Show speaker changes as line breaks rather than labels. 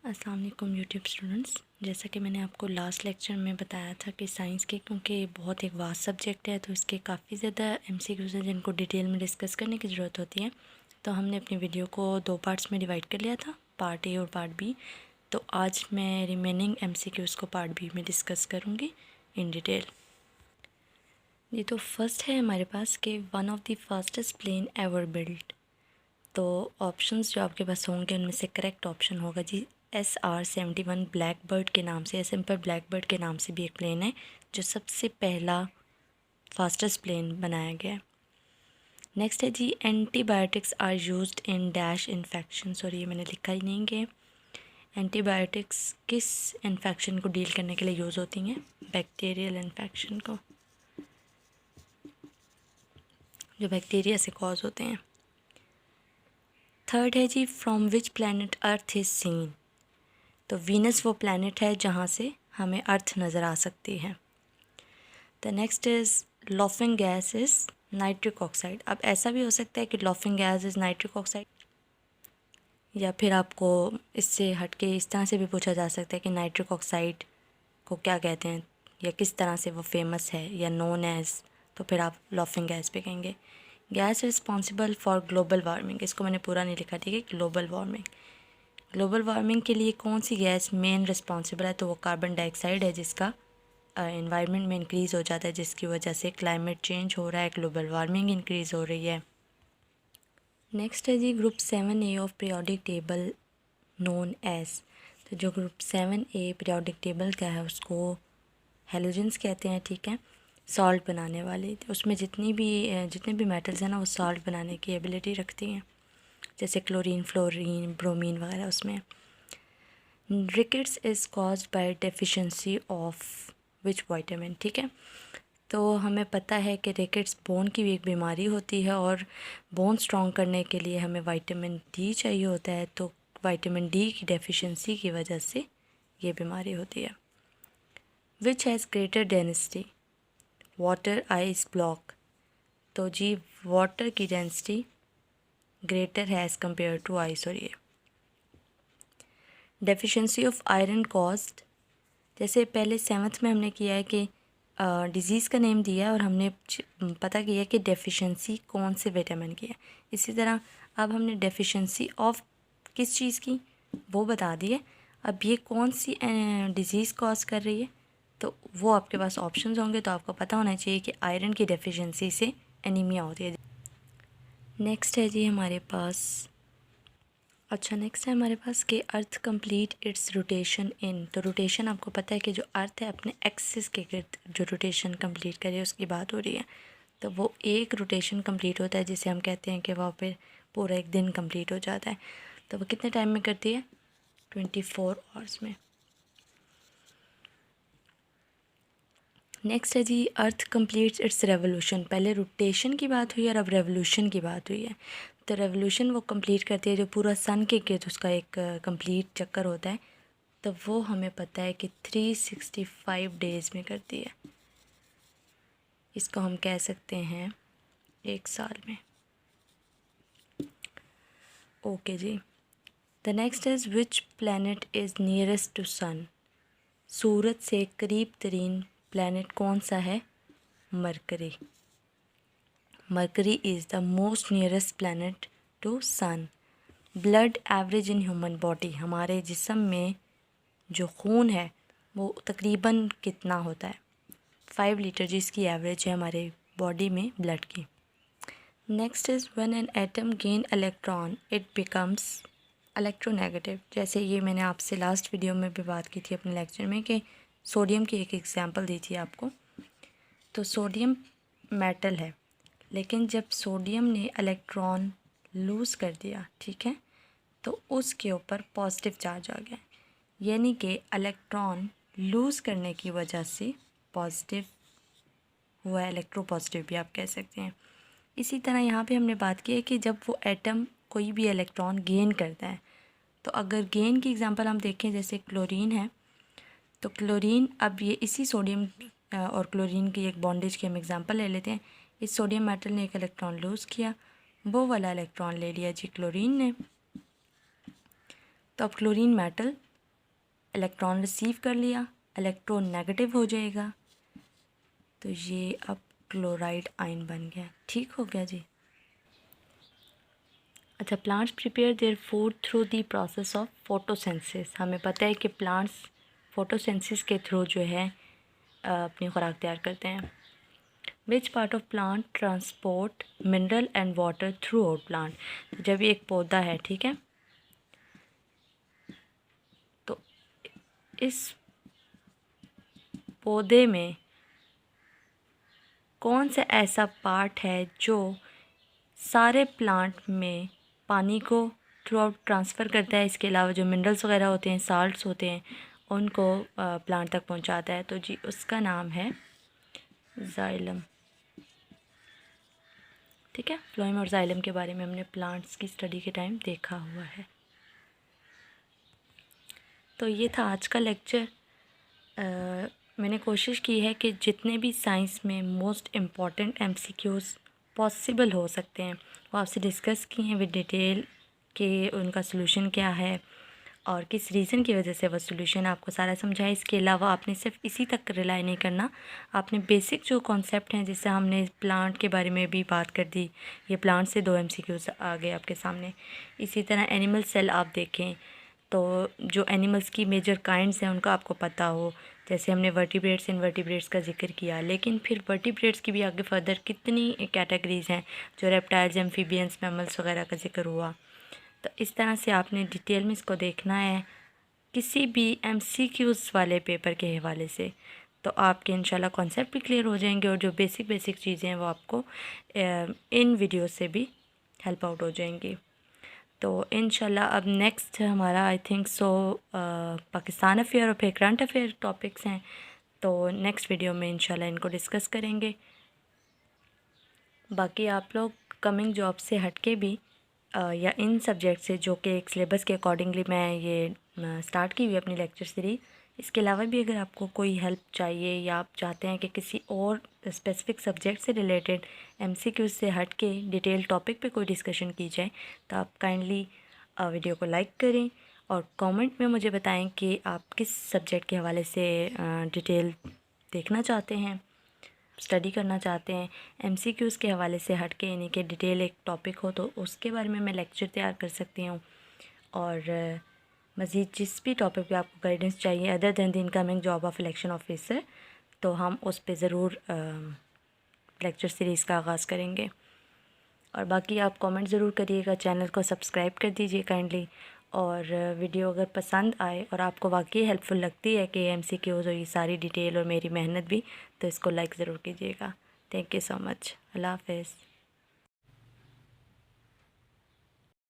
अस्सलाम वालेकुम YouTube students. जैसा कि मैंने आपको लास्ट लेक्चर में बताया था कि साइंस के क्योंकि बहुत एक वास्ट सब्जेक्ट है तो इसके काफ़ी ज़्यादा एमसीक्यूज़ हैं जिनको डिटेल में डिस्कस करने की ज़रूरत होती है। तो हमने अपनी वीडियो को 2 पार्ट्स में डिवाइड कर लिया था, पार्ट ए और पार्ट बी। तो आज मैं रिमेनिंग एमसीक्यूज़ को पार्ट बी में डिस्कस करूँगी इन डिटेल। ये तो फर्स्ट है हमारे पास कि one of the fastest plane ever built. तो ऑप्शंस जो आपके पास होंगे उनमें से करेक्ट ऑप्शन होगा जी SR-71 ब्लैक बर्ड के नाम से या सिंपल ब्लैक बर्ड के नाम से भी एक प्लेन है जो सबसे पहला फास्टेस्ट प्लेन बनाया गया है। नेक्स्ट है G antibiotics are used in dash infection. और ये मैंने लिखा ही नहीं कि एंटीबायोटिक्स किस इन्फेक्शन को डील करने के लिए यूज़ होती हैं, बैक्टीरियल इन्फेक्शन को, जो बैक्टीरिया से कॉज होते हैं। थर्ड है जी from which planet earth is seen. तो वीनस वो प्लैनेट है जहाँ से हमें अर्थ नज़र आ सकती है। The next is laughing gas is nitric oxide. अब ऐसा भी हो सकता है कि laughing gas is nitric oxide, या फिर आपको इससे हटके इस तरह से भी पूछा जा सकता है कि नाइट्रिक ऑक्साइड को क्या कहते हैं या किस तरह से वो फेमस है या नोन एज, तो फिर आप लॉफिंग गैस पे कहेंगे। Gas responsible for global warming, इसको मैंने पूरा नहीं लिखा, ठीक है। ग्लोबल वार्मिंग, ग्लोबल वार्मिंग के लिए कौन सी गैस मेन रिस्पॉन्सिबल है, तो वो कार्बन डाइऑक्साइड है जिसका एनवायरनमेंट में इंक्रीज़ हो जाता है, जिसकी वजह से क्लाइमेट चेंज हो रहा है, ग्लोबल वार्मिंग इंक्रीज़ हो रही है। नेक्स्ट है जी group 7A of periodic table known as. तो जो ग्रुप 7A पीरियोडिक टेबल का है उसको हेलोजेंस कहते हैं, ठीक है। सॉल्ट बनाने वाले, उसमें जितने भी मेटल्स हैं ना वो सॉल्ट बनाने की एबिलिटी रखती हैं, जैसे क्लोरीन, फ्लोरीन, ब्रोमीन वगैरह। उसमें rickets is caused by deficiency of which vitamin, ठीक है। तो हमें पता है कि रिकेट्स बोन की भी एक बीमारी होती है और बोन स्ट्रॉन्ग करने के लिए हमें विटामिन डी चाहिए होता है। तो विटामिन डी की डेफिशिएंसी की वजह से ये बीमारी होती है। Which has greater density, water, ice, block. तो जी वाटर की डेंसिटी ग्रेटर है एज़ कम्पेयर टू आइस। और ये डेफिशिएंसी ऑफ आयरन कॉज्ड, जैसे पहले 7th में हमने किया है कि डिज़ीज़ का नेम दिया है और हमने पता किया कि डेफिशिएंसी कौन से विटामिन की है। इसी तरह अब हमने डेफिशिएंसी ऑफ किस चीज़ की वो बता दी है। अब ये कौन सी डिज़ीज़ कॉज कर रही है, तो वो आपके पास ऑप्शंस होंगे, तो आपको पता होना चाहिए कि आयरन की डेफिशिएंसी से एनीमिया होती है। नेक्स्ट है जी हमारे पास नेक्स्ट है हमारे पास कि अर्थ कंप्लीट इट्स रोटेशन इन। तो रोटेशन आपको पता है कि जो अर्थ है अपने एक्सिस के गिर्द जो रोटेशन कंप्लीट करे उसकी बात हो रही है। तो वो एक रोटेशन कंप्लीट होता है जिसे हम कहते हैं कि वहाँ पर पूरा एक दिन कंप्लीट हो जाता है। तो वो कितने टाइम में करती है, 24 आवर्स में। नेक्स्ट है जी अर्थ कंप्लीट्स इट्स रेवोल्यूशन। पहले रोटेशन की बात हुई और अब रेवोल्यूशन की बात हुई है। तो रेवोल्यूशन वो कंप्लीट करती है जो पूरा सन के गिर्द उसका एक कंप्लीट चक्कर होता है। तो वो हमें पता है कि 365 डेज़ में करती है। इसको हम कह सकते हैं एक साल में। ओके जी। The next is which planet is nearest to sun. सूरज से करीब तरीन प्लैनेट कौन सा है, Mercury. Mercury is the most nearest planet to sun. Blood average in human body, हमारे जिस्म में जो खून है वो तकरीबन कितना होता है, 5 लीटर जिसकी एवरेज है हमारे बॉडी में ब्लड की। Next is when an atom gain electron it becomes electronegative. जैसे ये मैंने आपसे लास्ट वीडियो में भी बात की थी अपने लेक्चर में कि सोडियम की एक एग्जांपल दी थी आपको। तो सोडियम मेटल है, लेकिन जब सोडियम ने इलेक्ट्रॉन लूज़ कर दिया, ठीक है, तो उसके ऊपर पॉजिटिव चार्ज आ गया, यानी कि इलेक्ट्रॉन लूज़ करने की वजह से पॉजिटिव हुआ, इलेक्ट्रो पॉजिटिव भी आप कह सकते हैं। इसी तरह यहाँ पे हमने बात की है कि जब वो एटम कोई भी इलेक्ट्रॉन गेन करता है, तो अगर गेन की एग्जांपल हम देखें जैसे क्लोरीन है, तो क्लोरीन अब ये इसी सोडियम और क्लोरीन की एक बॉन्डेज की हम एग्जांपल ले लेते हैं। इस सोडियम मेटल ने एक इलेक्ट्रॉन लूज़ किया, वो वाला इलेक्ट्रॉन ले लिया जी क्लोरीन ने, तो अब क्लोरीन मेटल इलेक्ट्रॉन रिसीव कर लिया, इलेक्ट्रॉन नेगेटिव हो जाएगा, तो ये अब क्लोराइड आयन बन गया। ठीक हो गया जी। अच्छा, plants prepare their food through the process of photosynthesis. हमें पता है कि प्लांट्स फोटोसिंथेसिस के थ्रू जो है अपनी खुराक तैयार करते हैं। Which part of plant transport mineral and water through out plant. जब ये एक पौधा है, ठीक है, तो इस पौधे में कौन सा ऐसा पार्ट है जो सारे प्लांट में पानी को थ्रू आउट ट्रांसफ़र करता है, इसके अलावा जो मिनरल्स वगैरह होते हैं, साल्ट्स होते हैं, उनको प्लांट तक पहुंचाता है। तो जी उसका नाम है जाइलम। ठीक है, फ्लोएम और जाइलम के बारे में हमने प्लांट्स की स्टडी के टाइम देखा हुआ है। तो ये था आज का लेक्चर। मैंने कोशिश की है कि जितने भी साइंस में मोस्ट इम्पॉर्टेंट MCQs पॉसिबल हो सकते हैं वो आपसे डिस्कस किए हैं विद डिटेल कि उनका सलूशन क्या है और किस रीज़न की वजह से वो सलूशन आपको सारा समझाया। इसके अलावा आपने सिर्फ इसी तक रिलाई नहीं करना, आपने बेसिक जो कॉन्सेप्ट हैं, जैसे हमने प्लांट के बारे में भी बात कर दी, ये प्लांट से 2 MCQs आ गए आपके सामने। इसी तरह एनिमल सेल आप देखें तो जो एनिमल्स की मेजर काइंड्स हैं उनका आपको पता हो, जैसे हमने वर्टिब्रेट्स इनवर्टिब्रेट्स का जिक्र किया, लेकिन फिर वर्टिब्रेट्स की भी आगे फर्दर कितनी कैटेगरीज़ हैं, जो रेप्टाइल्स, एम्फीबियंस, मैमल्स वगैरह का जिक्र हुआ। तो इस तरह से आपने डिटेल में इसको देखना है किसी भी MCQs वाले पेपर के हवाले से, तो आपके इंशाल्लाह कॉन्सेप्ट भी क्लियर हो जाएंगे और जो बेसिक चीज़ें हैं वो आपको इन वीडियो से भी हेल्प आउट हो जाएंगी। तो इंशाल्लाह अब नेक्स्ट हमारा I think so Pakistan affair और फिर करंट अफेयर टॉपिक्स हैं, तो नेक्स्ट वीडियो में इंशाल्लाह इनको डिस्कस करेंगे। बाकी आप लोग कमिंग जॉब से हटके भी या इन सब्जेक्ट से जो कि एक सिलेबस के अकॉर्डिंगली मैं ये स्टार्ट की हुई अपनी लेक्चर सीरीज़, इसके अलावा भी अगर आपको कोई हेल्प चाहिए या आप चाहते हैं कि किसी और स्पेसिफिक सब्जेक्ट से रिलेटेड MCQ से हट के डिटेल टॉपिक पे कोई डिस्कशन की जाए, तो आप काइंडली वीडियो को लाइक करें और कमेंट में मुझे बताएं कि आप किस सब्जेक्ट के हवाले से डिटेल देखना चाहते हैं, स्टडी करना चाहते हैं। MCQs के हवाले से हट के यानी कि डिटेल एक टॉपिक हो तो उसके बारे में मैं लेक्चर तैयार कर सकती हूँ। और मज़ीद जिस भी टॉपिक पे आपको गाइडेंस चाहिए other than the incoming job of election officer, तो हम उस पे ज़रूर लेक्चर सीरीज़ का आगाज़ करेंगे। और बाकी आप कमेंट ज़रूर करिएगा, चैनल को सब्सक्राइब कर दीजिए काइंडली, और वीडियो अगर पसंद आए और आपको वाकई हेल्पफुल लगती है कि MCQs और ये सारी डिटेल और मेरी मेहनत भी, तो इसको लाइक ज़रूर कीजिएगा। Thank you so much. अल्लाह हाफ़िज़।